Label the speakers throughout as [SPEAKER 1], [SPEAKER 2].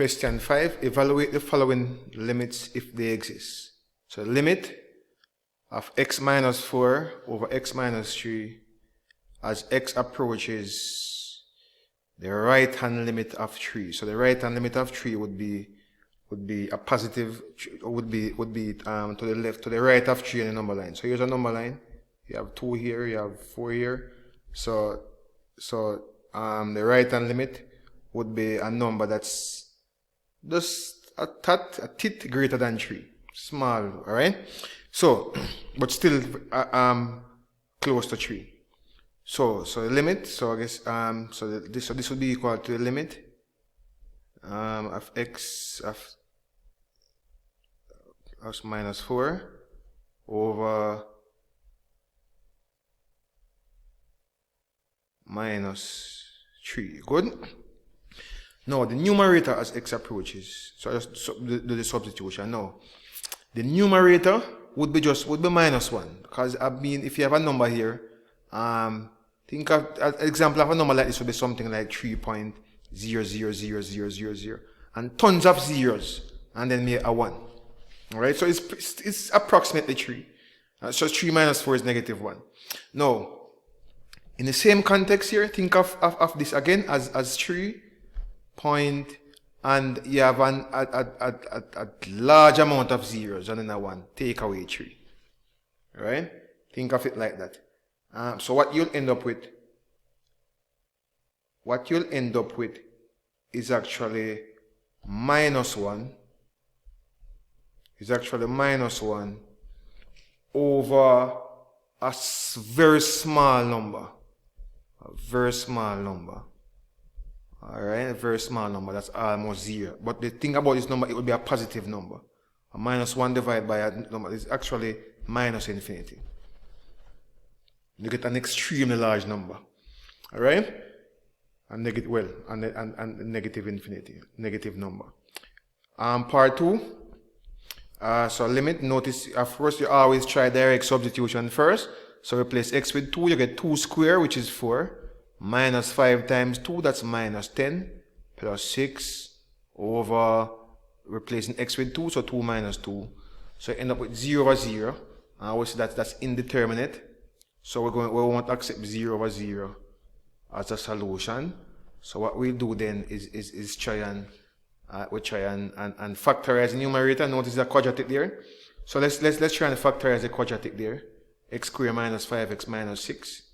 [SPEAKER 1] Question 5, evaluate the following limits if they exist. So limit of x minus 4 over x minus 3 as x approaches the right hand limit of 3. So the right hand limit of 3 would be a positive, would be to the left, to the right of 3 in the number line. So here's a number line. You have 2 here, you have 4 here. So the right hand limit would be a number that's just a tit greater than 3. Small, alright? So, but still close to 3. So the limit, so I guess this would be equal to the limit of x of minus 4 over minus 3. Good? Now the numerator as x approaches, so I just do the substitution. Now the numerator would be minus 1, because I mean, if you have a number here, think of an example of a number like this would be something like 3.000000, and tons of zeros, and then make a 1. Alright, so it's approximately 3. So 3 minus 4 is negative 1. Now, in the same context here, think of this again as 3 point, and you have a large amount of zeros, and then a 1. Take away 3. Alright? Think of it like that. So what you'll end up with is actually minus 1. Is actually minus 1 over a very small number. A very small number. Alright, a very small number. That's almost 0. But the thing about this number, it will be a positive number. A minus 1 divided by a number is actually minus infinity. You get an extremely large number. Alright? And negative infinity. Negative number. Part 2. So limit, notice, of course, you always try direct substitution first. So replace x with 2, you get 2 squared, which is 4. Minus 5 times 2, that's minus 10. Plus 6 over replacing x with 2, so 2 minus 2. So you end up with 0 over 0. Obviously that's indeterminate. So we won't accept 0 over 0 as a solution. So what we'll do then is try and factorize the numerator. Notice the quadratic there. So let's try and factorize the quadratic there. X squared minus 5x minus 6.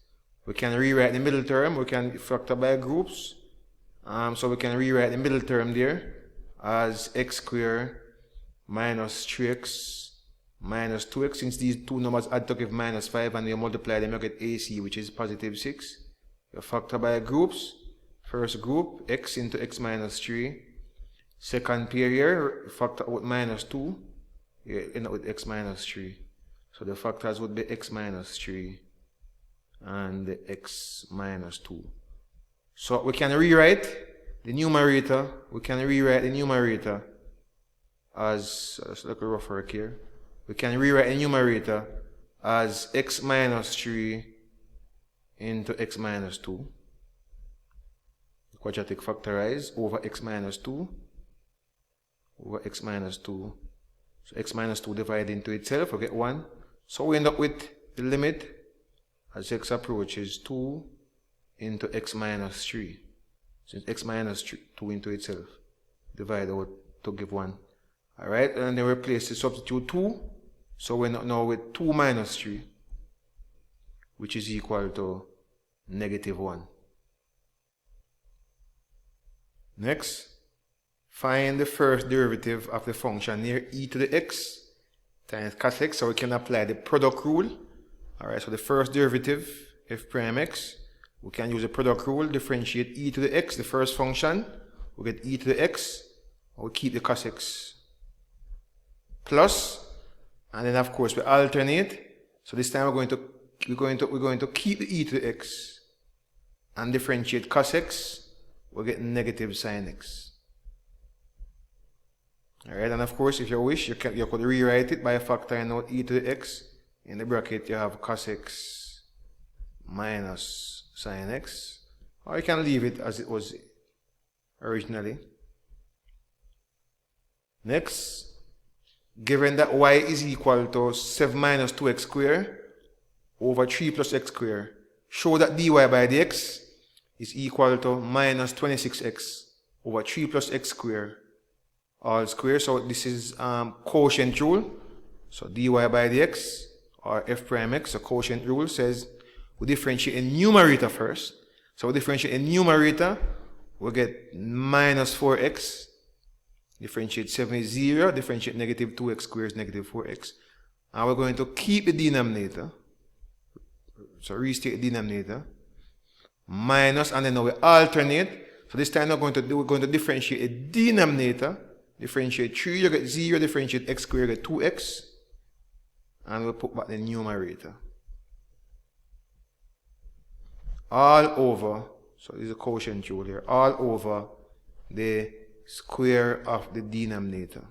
[SPEAKER 1] We can rewrite the middle term. We can factor by groups. So we can rewrite the middle term there as x squared minus 3x minus 2x. Since these two numbers add to give minus 5 and you multiply them, you get AC, which is positive 6. You factor by groups. First group, x into x minus 3. Second pair here, factor out minus 2. You end up with x minus 3. So the factors would be x minus 3 and the x minus 2. So we can rewrite the numerator. As, let's look at a rough work here. We can rewrite the numerator as x minus 3 into x minus 2. Quadratic factorize over x minus 2 over x minus 2. So x minus 2 divided into itself, we get 1. So we end up with the limit as x approaches 2 into x minus 3. Since x minus 2 into itself, divide out to give 1. Alright, and then replace the substitute 2. So we're now with 2 minus 3, which is equal to negative 1. Next, find the first derivative of the function near e to the x times cos x. So we can apply the product rule. Alright, so the first derivative, f prime x, we can use the product rule, differentiate e to the x, the first function. We get e to the x, we keep the cos x plus, and then of course we alternate. So this time we're going to keep the e to the x and differentiate cos x. We'll get negative sin x. Alright, and of course, if you wish, you could rewrite it by factoring out e to the x. In the bracket, you have cos x minus sin x. Or you can leave it as it was originally. Next, given that y is equal to 7 minus 2x squared over 3 plus x squared, show that dy by dx is equal to minus 26x over 3 plus x squared all square. So this is quotient rule. So dy by dx or f prime x, the quotient rule says we differentiate in numerator first. So we differentiate in numerator, we get minus 4x. Differentiate 7 is 0. Differentiate negative 2x squared is negative 4x. And we're going to keep the denominator. So restate the denominator. Minus, and then now we alternate. So this time we're going to differentiate a denominator. Differentiate 3, you get 0. Differentiate x squared, you get 2x. And we'll put back the numerator. All over, so this is a quotient rule here, all over the square of the denominator.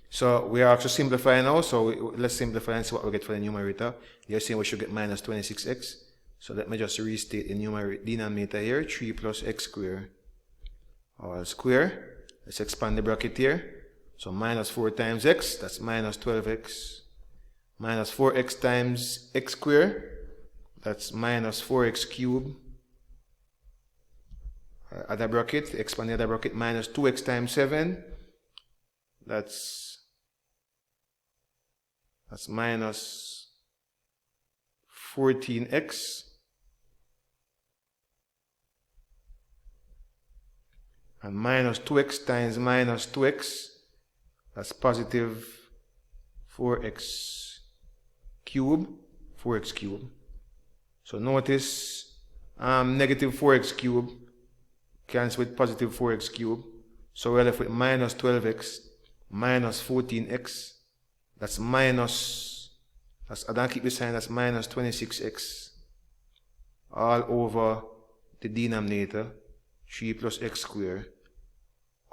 [SPEAKER 1] So we are to simplify now, so let's simplify and see what we get for the numerator. You're saying we should get minus 26x. So let me just restate the denominator here, 3 plus x squared all square. Let's expand the bracket here. So minus 4 times x, that's minus 12x. Minus 4x times x squared, that's minus 4x cubed. Other bracket, expand the other bracket, minus 2x times 7, that's minus 14x. And minus 2x times minus 2x, that's positive 4x cubed, 4x cubed. So notice negative 4x cubed cancels with positive 4x cubed. So we're left with minus 12x minus 14x. That's minus, I don't keep the sign, that's minus 26x all over the denominator, 3 plus x squared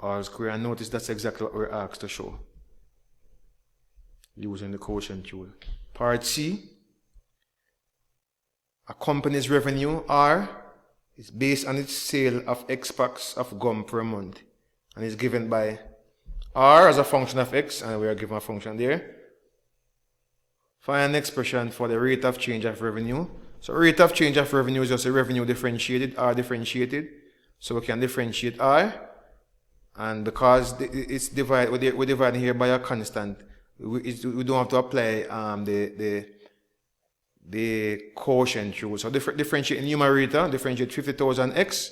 [SPEAKER 1] all square. And notice that's exactly what we're asked to show using the quotient rule. Part C, a company's revenue R is based on its sale of X packs of gum per month and is given by R as a function of X, and we are given a function there. Find an expression for the rate of change of revenue. So rate of change of revenue is just a revenue differentiated, R differentiated. So we can differentiate R, and because it's divided, we're dividing here by a constant, we don't have to apply the quotient rule. So differentiate numerator, differentiate 50,000x,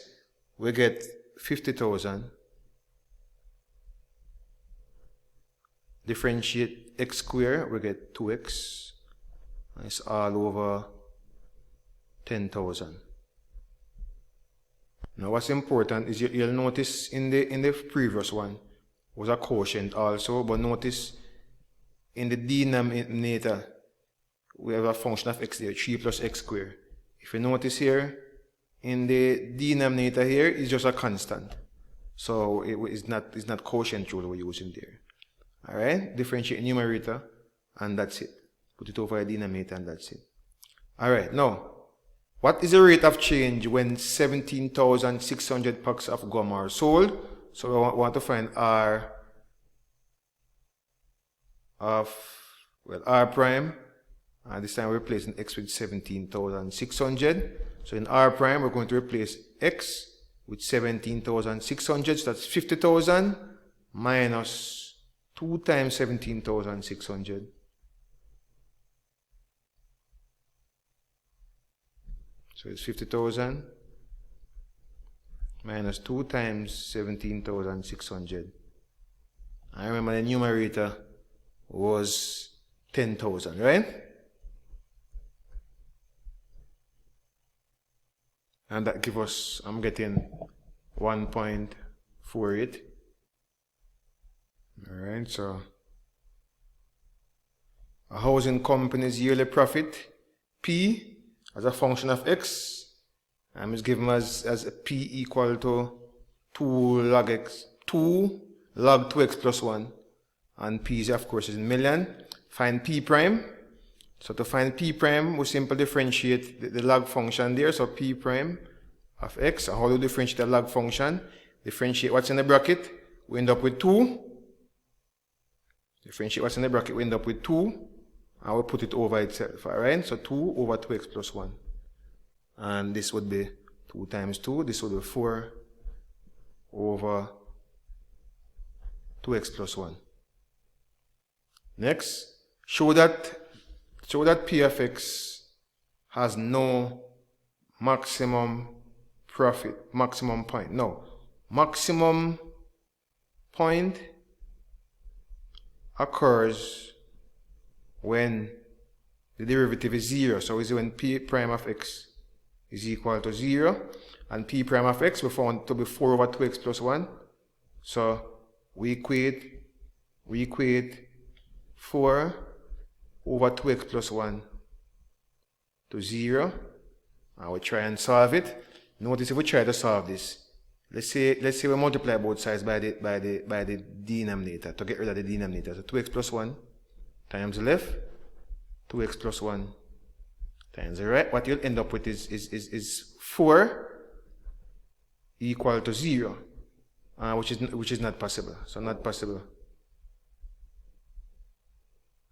[SPEAKER 1] we get 50,000. Differentiate x squared, we get 2x. It's all over 10,000. Now what's important is you'll notice in the previous one was a quotient also, but notice in the denominator we have a function of x there, 3 plus x squared. If you notice here, in the denominator here is just a constant. So it's not quotient rule we're using there. Alright, differentiate numerator, and that's it. Put it over a denominator, and that's it. Alright, now, what is the rate of change when 17,600 packs of gum are sold? So we want to find R of, well, R prime. And this time we're replacing x with 17,600. So in R prime, we're going to replace x with 17,600. So that's 50,000 minus 2 times 17,600. So it's 50,000 minus 2 times 17,600. I remember the numerator was 10,000, right? And that gives us, I'm getting 1.48. Alright, so a housing company's yearly profit, P, as a function of X, is given as a P equal to 2 log X, 2 log 2X plus 1. And P is, of course, is in million. Find P prime. So to find P prime, we simply differentiate the log function there. So P prime of x. And how do we differentiate a log function? Differentiate what's in the bracket, we end up with 2. Differentiate what's in the bracket, we end up with 2. And we put it over itself, alright? So 2 over 2x plus 1. And this would be 2 times 2. This would be 4 over 2x plus 1. Next, show that p of x has no maximum point. No, maximum point occurs when the derivative is 0. So is when p prime of x is equal to 0, and p prime of x we found to be 4 over 2x plus 1. So we equate 4 over 2x plus 1 to 0. And we try and solve it. Notice if we try to solve this, let's say we multiply both sides by the denominator to get rid of the denominator. So 2x plus 1 times the left, 2x plus 1 times the right. What you'll end up with is 4 equal to 0, which is not possible. So not possible.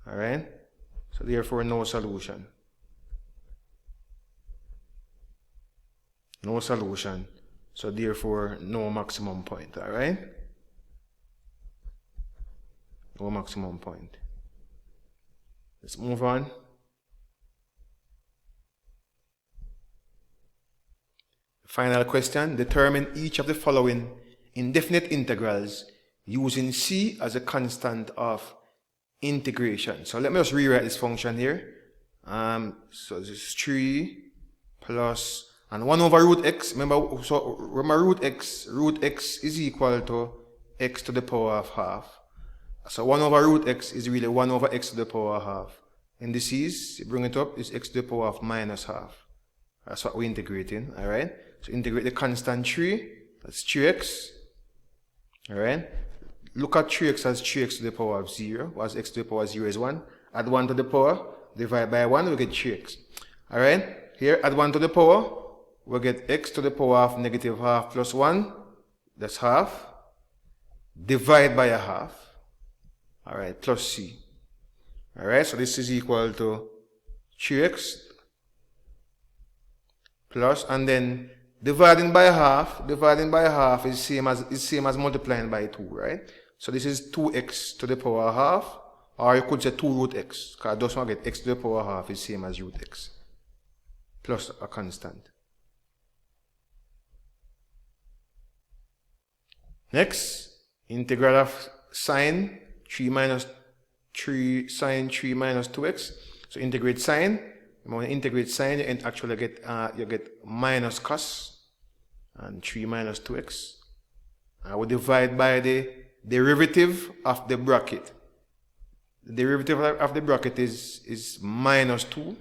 [SPEAKER 1] Alright? So therefore no solution. No solution. So therefore no maximum point. Alright? No maximum point. Let's move on. Final question. Determine each of the following indefinite integrals using c as a constant of integration. So let me just rewrite this function here. So this is 3 plus and 1 over root x. Remember root x is equal to x to the power of half. So 1 over root x is really 1 over x to the power of half. Indices, you bring it up, is x to the power of minus half. That's what we're integrating, alright? So integrate the constant 3, that's 3x, alright? Look at 3x as 3x to the power of 0, whereas x to the power of 0 is 1. Add 1 to the power, divide by 1, we get 3x. Alright? Here, add 1 to the power, we get x to the power of negative half plus 1, that's half. Divide by a half, alright, plus c. Alright, so this is equal to 3x plus, and then dividing by a half is same as multiplying by 2, right? So this is 2x to the power of half, or you could say 2 root x, because just want to get x to the power of half is same as root x, plus a constant. Next, integral of sine 3 minus 2x. So integrate sine. When you integrate sine, you actually get minus cos and 3 minus 2x. I will divide by the derivative of the bracket. The derivative of the bracket is minus 2.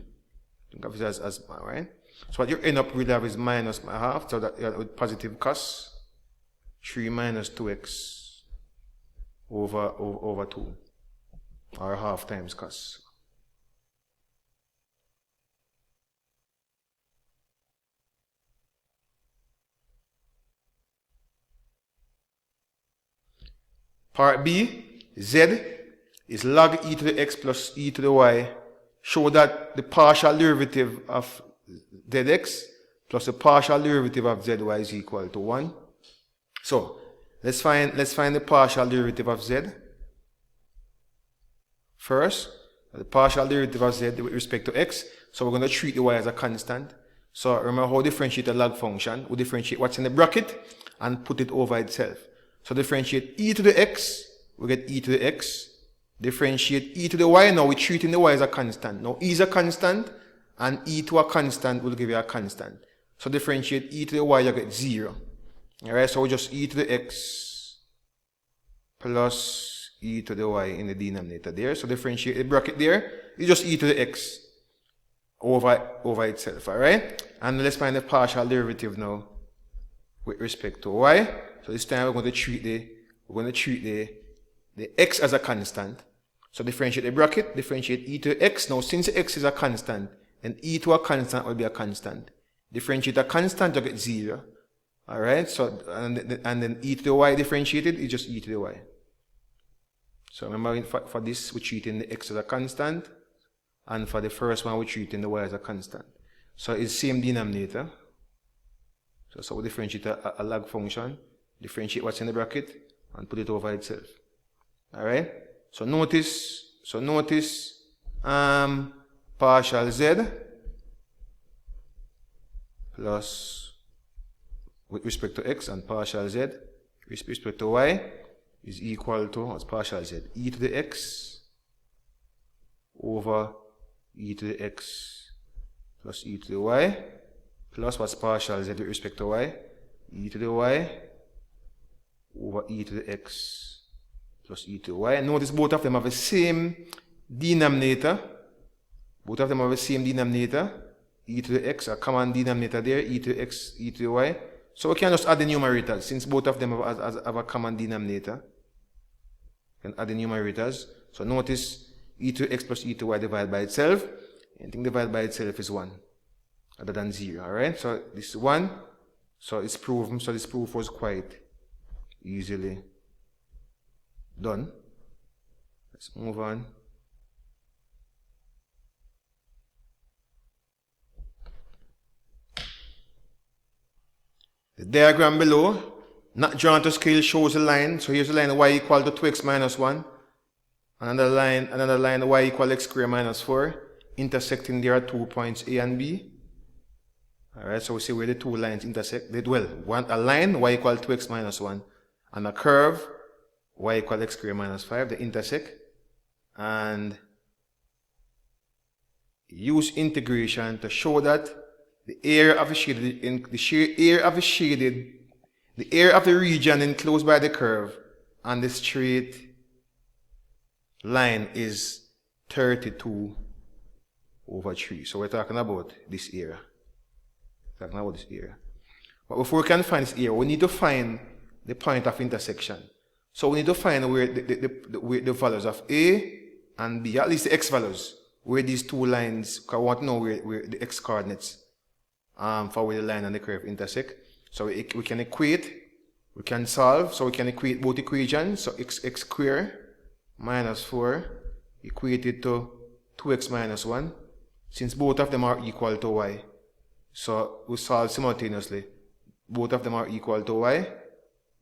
[SPEAKER 1] Think of it as right. So what you end up with is minus a half. So that you have with positive cos 3 minus 2x over 2, or half times cos. Part B, z is log e to the x plus e to the y. Show that the partial derivative of zx plus the partial derivative of zy is equal to 1. So let's find the partial derivative of z. First, the partial derivative of z with respect to x. So we're going to treat the y as a constant. So remember how we differentiate a log function. We differentiate what's in the bracket and put it over itself. So differentiate e to the x, we get e to the x. Differentiate e to the y, now we're treating the y as a constant. Now e is a constant, and e to a constant will give you a constant. So differentiate e to the y, you get 0. Alright, so we just e to the x plus e to the y in the denominator there. So differentiate the bracket there, you just e to the x over itself, alright? And let's find the partial derivative now with respect to y. So this time we're going to treat the x as a constant. So differentiate the bracket, differentiate e to the x. Now since x is a constant, then e to a constant will be a constant. differentiate a constant, you get 0. Alright, so and then e to the y differentiated is just e to the y. So remember, for this, we're treating the x as a constant, and for the first one, we're treating the y as a constant. So it's same denominator. So we differentiate a log function, differentiate what's in the bracket, and put it over itself. Alright? So notice partial z plus with respect to x and partial z with respect to y is equal to what's partial z? E to the x over e to the x plus e to the y plus what's partial z with respect to y? E to the y over e to the x plus e to the y. And notice both of them have the same denominator. Both of them have the same denominator. E to the x, a common denominator there, e to the x, e to the y. So we can just add the numerators, since both of them have a common denominator. We can add the numerators. So notice e to x plus e to y divided by itself. Anything divided by itself is 1, other than 0. Alright, so this is 1. So it's proven. So this proof was quite easily done. Let's move on. The diagram below, not drawn to scale, shows a line. So here's a line y equal to 2x minus 1. Another line y equal x squared minus 4. Intersecting there are 2 points A and B. Alright, so we see where the two lines intersect. A line y equal 2x minus 1 and a curve y equal x squared minus 5. They intersect. And use integration to show that the area of the region enclosed by the curve and the straight line is 32 over 3. So we're talking about this area. But before we can find this area, we need to find the point of intersection. So we need to find where the values of A and B, at least the x values, where these two lines, because I want to know where the x coordinates for where the line and the curve intersect. So we can equate, we can solve, so we can equate both equations. So x squared minus 4 equated to 2x minus 1, since both of them are equal to y. So we solve simultaneously. Both of them are equal to y.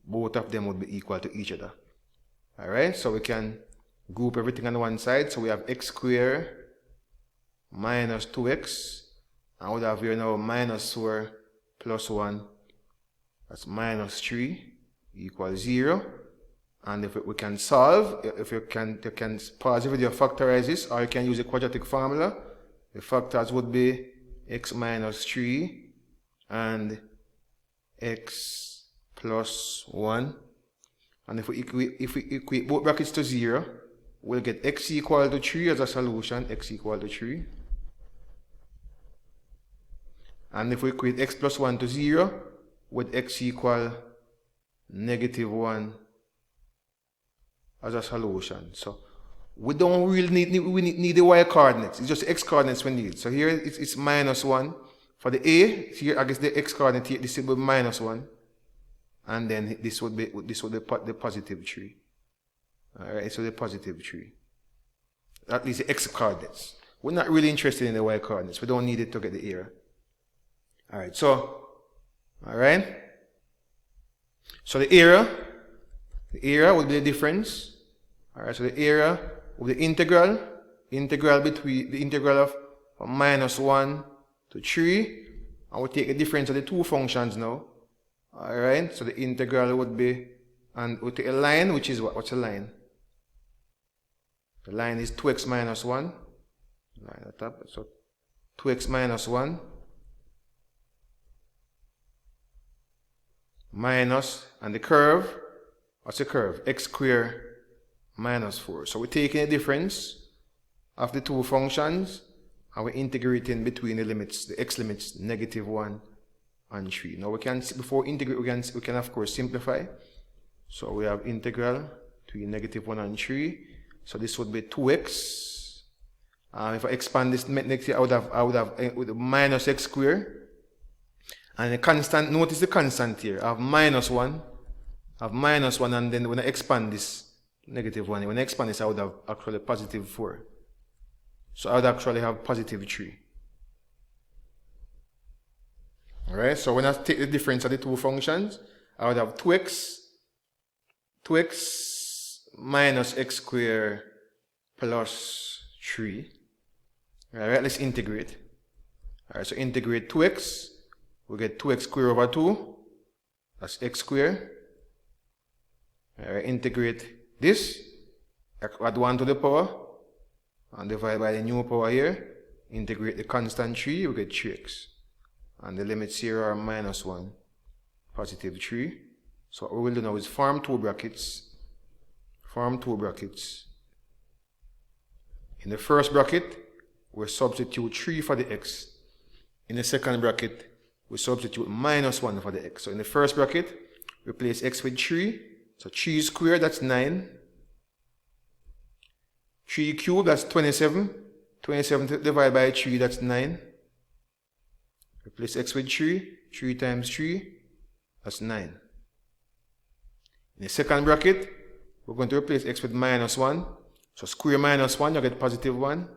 [SPEAKER 1] Both of them would be equal to each other. Alright, so we can group everything on one side. So we have x squared minus 2x. And we have here now minus 4 plus 1. That's minus 3 equals 0. And if we can solve, if you can pause the video, factorize this, or you can use a quadratic formula. The factors would be x minus 3 and x plus 1. And if we equate both brackets to 0, we'll get x equal to 3 as a solution, x equal to 3. And if we equate x plus 1 to 0, with x equal negative 1 as a solution. So we don't really need the y coordinates. It's just x coordinates we need. So here it's minus 1. For the A, here I guess the x coordinate here, this will be minus 1. And then this would be the positive 3. Alright, so the positive 3. At least the x coordinates. We're not really interested in the y coordinates. We don't need it to get the area. Alright, so so the area will be the difference. Alright, so the area will be the integral between the integral of from minus 1 to 3. And we'll take the difference of the two functions now. Alright, so the integral would be, and we'll take a line, which is what's a line? The line is 2x minus 1. Line at the top, so 2x minus 1 minus, and the curve, what's the curve? X squared minus 4. So we're taking the difference of the two functions and we're integrating between the limits, the x limits, negative 1 and 3. Now we can, before integrate, we can of course simplify. So we have integral between negative 1 and 3. So this would be 2x. If I expand this next year, I would have with minus x squared. And the constant, notice the constant here. I have minus 1. I have minus 1, and then when I expand this, negative 1. When I expand this, I would have actually positive 4. So I would actually have positive 3. Alright, so when I take the difference of the two functions, I would have 2x minus x squared plus 3. Alright, let's integrate. Alright, so integrate 2x. We get 2x squared over 2. That's x squared. Alright, integrate this. Add 1 to the power. And divide by the new power here. Integrate the constant 3. We get 3x. And the limits here are minus 1, positive 3. So what we will do now is form two brackets. Form two brackets. In the first bracket, we substitute 3 for the x. In the second bracket, we substitute minus 1 for the x. So in the first bracket, replace x with 3. So 3 squared, that's 9. 3 cubed, that's 27. 27 divided by 3, that's 9. Replace x with 3. 3 times 3, that's 9. In the second bracket, we're going to replace x with minus 1. So square minus 1, you get positive 1.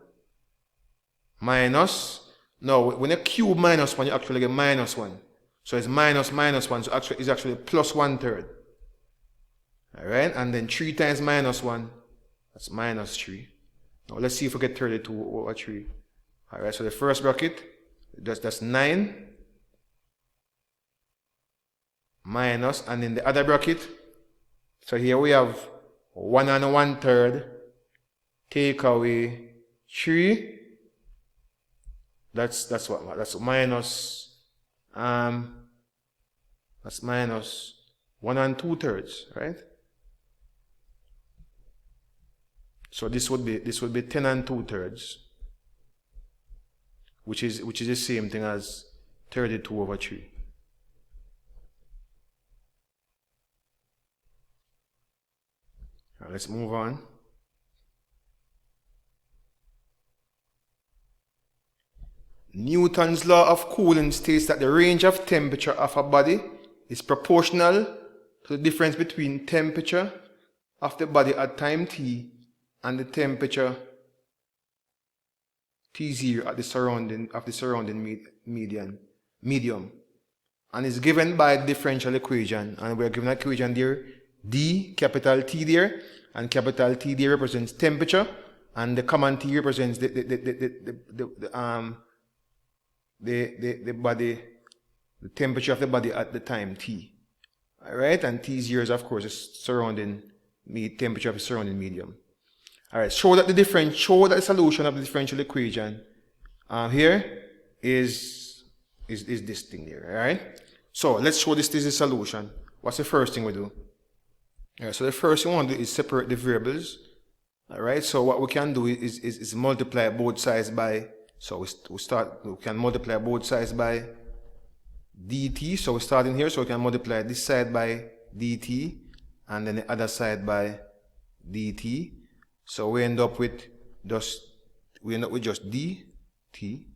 [SPEAKER 1] Minus. Now, when you cube minus 1, you actually get minus 1. So it's minus 1, so it's actually plus 1/3. Alright, and then 3 times minus 1, that's minus 3. Now let's see if we get 32 over 3. Alright, so the first bracket, that's 9 minus, and in the other bracket, so here we have 1 and 1/3, take away 3, that's what, that's minus, that's minus 1 and 2/3, right? So this would be 10 and 2/3, which is the same thing as 32 over 3. Now let's move on. Newton's law of cooling states that the range of temperature of a body is proportional to the difference between temperature of the body at time t and the temperature T0 at the surrounding medium, and is given by a differential equation, and we're given an equation there, D, capital T there, and capital T there represents temperature, and the common T represents the body, the temperature of the body at the time T. Alright, and T0 is of course the temperature of the surrounding medium. Alright, show that the solution of the differential equation here is this thing here. Alright? So let's show this is the solution. What's the first thing we do? Alright, so the first thing we want to do is separate the variables. Alright, so what we can do is multiply both sides by, so we can multiply both sides by dt. So we're starting here, so we can multiply this side by dt and then the other side by dt. So we end up with just dt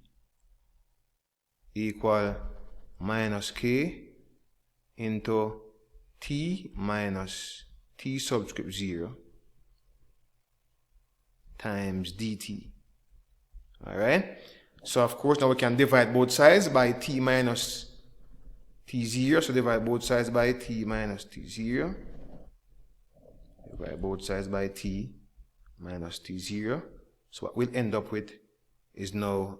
[SPEAKER 1] equal minus k into t minus t subscript 0 times dt. Alright? So of course now we can divide both sides by t minus t0. So divide both sides by t minus t0. Divide both sides by t minus t0. So what we'll end up with is now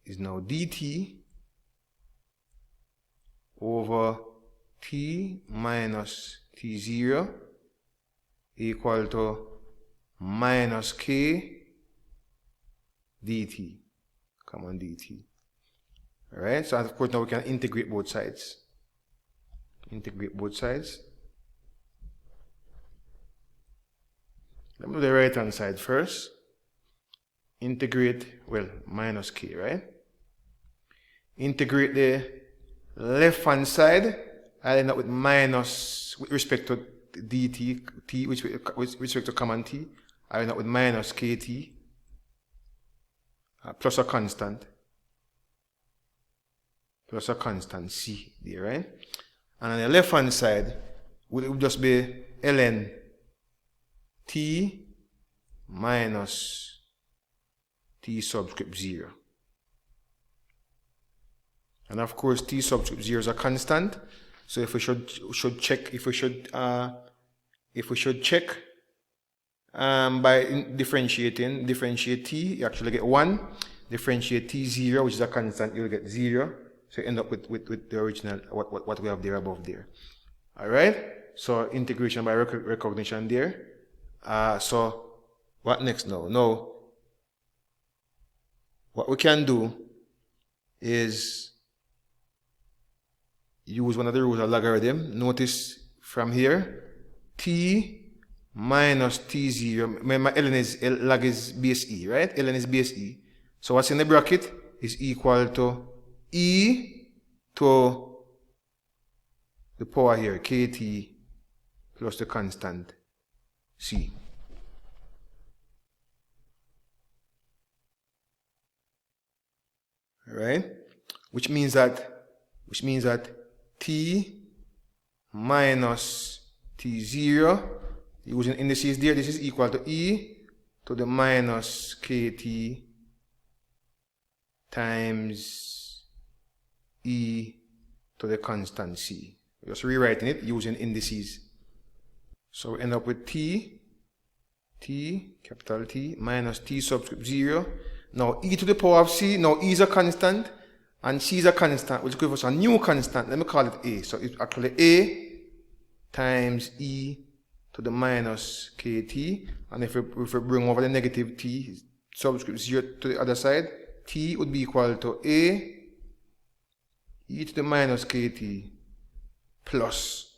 [SPEAKER 1] dt over t minus t0 equal to minus k dt. Come on, dt. Alright, so of course now we can integrate both sides. Integrate both sides. Let me do the right hand side first. Integrate, well, minus k, right? Integrate the left hand side. I end up with minus, with respect to dt, t, with respect to common t. I end up with minus kt plus a constant. plus a constant c there, right? And on the left hand side, it will just be ln t minus t subscript 0. And of course, t subscript 0 is a constant. So if we should check by differentiate t, you actually get 1. Differentiate t0, which is a constant, you'll get 0. So you end up with the original, what we have there above there. Alright? So integration by recognition there. So what next now? Now, what we can do is use one of the rules of logarithm. Notice from here, t minus t0, my ln is log is base e, right? ln is base e. So what's in the bracket is equal to e to the power here, kt plus the constant c. Right? Which means that t minus t0, using indices there, this is equal to e to the minus kt times e to the constant c. Just rewriting it using indices. So we end up with t, capital T, minus t subscript 0. Now e to the power of c, now e is a constant, and c is a constant, which gives us a new constant. Let me call it a. So it's actually a times e to the minus kt. And if we bring over the negative t, subscript 0 to the other side, t would be equal to a e to the minus kt plus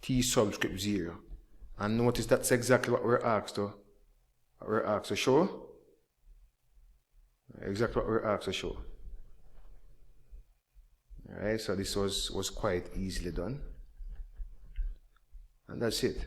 [SPEAKER 1] t subscript 0. And notice that's exactly what we're asked to show. Exactly what we're asked to show. Alright, so this was quite easily done. And that's it.